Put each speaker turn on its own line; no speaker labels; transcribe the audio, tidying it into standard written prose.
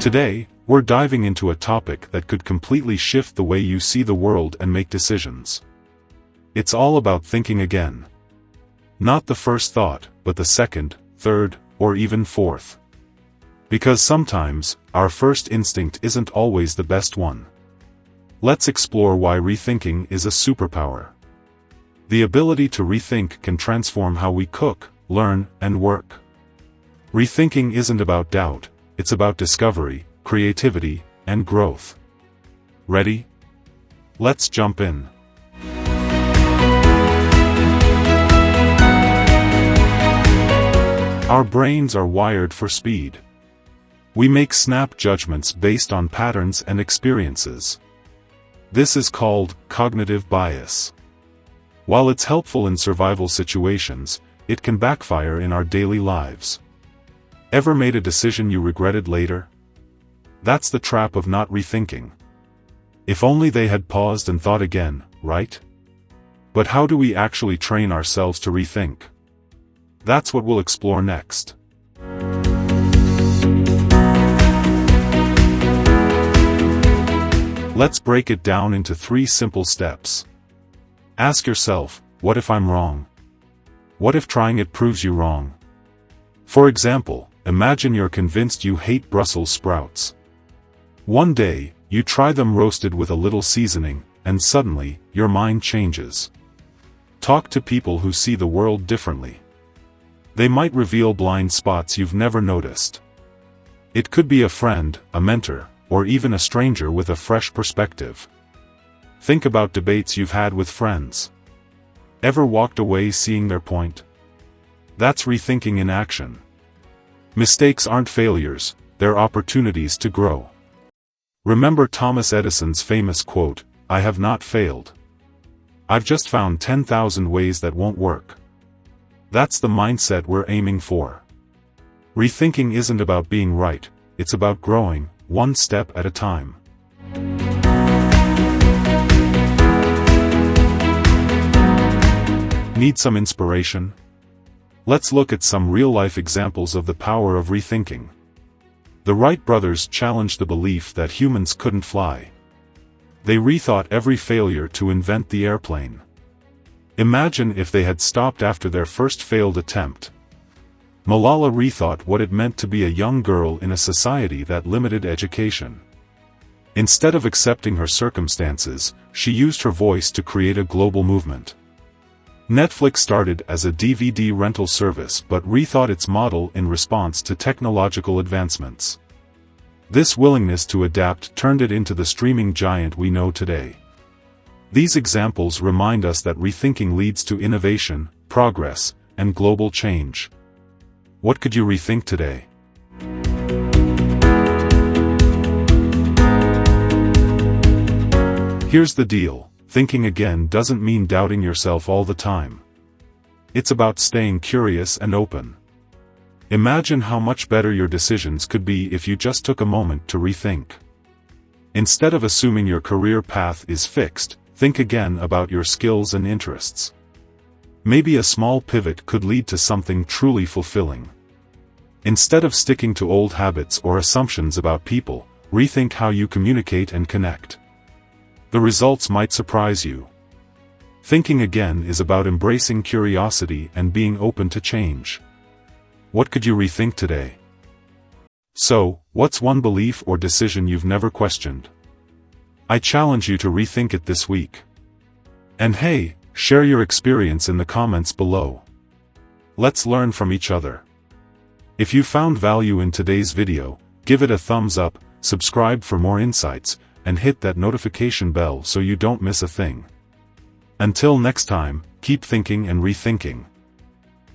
Today, we're diving into a topic that could completely shift the way you see the world and make decisions. It's all about thinking again. Not the first thought, but the second, third, or even fourth. Because sometimes, our first instinct isn't always the best one. Let's explore why rethinking is a superpower. The ability to rethink can transform how we cook, learn, and work. Rethinking isn't about doubt, it's about discovery, creativity, and growth. Ready? Let's jump in. Our brains are wired for speed. We make snap judgments based on patterns and experiences. This is called cognitive bias. While it's helpful in survival situations, it can backfire in our daily lives. Ever made a decision you regretted later? That's the trap of not rethinking. If only they had paused and thought again, right? But how do we actually train ourselves to rethink? That's what we'll explore next. Let's break it down into 3 simple steps. Ask yourself, what if I'm wrong? What if trying it proves you wrong? For example, imagine you're convinced you hate Brussels sprouts. One day, you try them roasted with a little seasoning, and suddenly, your mind changes. Talk to people who see the world differently. They might reveal blind spots you've never noticed. It could be a friend, a mentor, or even a stranger with a fresh perspective. Think about debates you've had with friends. Ever walked away seeing their point? That's rethinking in action. Mistakes aren't failures, they're opportunities to grow. Remember Thomas Edison's famous quote, "I have not failed. I've just found 10,000 ways that won't work." That's the mindset we're aiming for. Rethinking isn't about being right, it's about growing, one step at a time. Need some inspiration? Let's look at some real-life examples of the power of rethinking. The Wright brothers challenged the belief that humans couldn't fly. They rethought every failure to invent the airplane. Imagine if they had stopped after their first failed attempt. Malala rethought what it meant to be a young girl in a society that limited education. Instead of accepting her circumstances, she used her voice to create a global movement. Netflix started as a DVD rental service but rethought its model in response to technological advancements. This willingness to adapt turned it into the streaming giant we know today. These examples remind us that rethinking leads to innovation, progress, and global change. What could you rethink today? Here's the deal. Thinking again doesn't mean doubting yourself all the time. It's about staying curious and open. Imagine how much better your decisions could be if you just took a moment to rethink. Instead of assuming your career path is fixed, think again about your skills and interests. Maybe a small pivot could lead to something truly fulfilling. Instead of sticking to old habits or assumptions about people, rethink how you communicate and connect. The results might surprise you. Thinking again is about embracing curiosity and being open to change. What could you rethink today? So, what's one belief or decision you've never questioned? I challenge you to rethink it this week. And hey, share your experience in the comments below. Let's learn from each other. If you found value in today's video, give it a thumbs up, subscribe for more insights, and hit that notification bell so you don't miss a thing. Until next time, keep thinking and rethinking.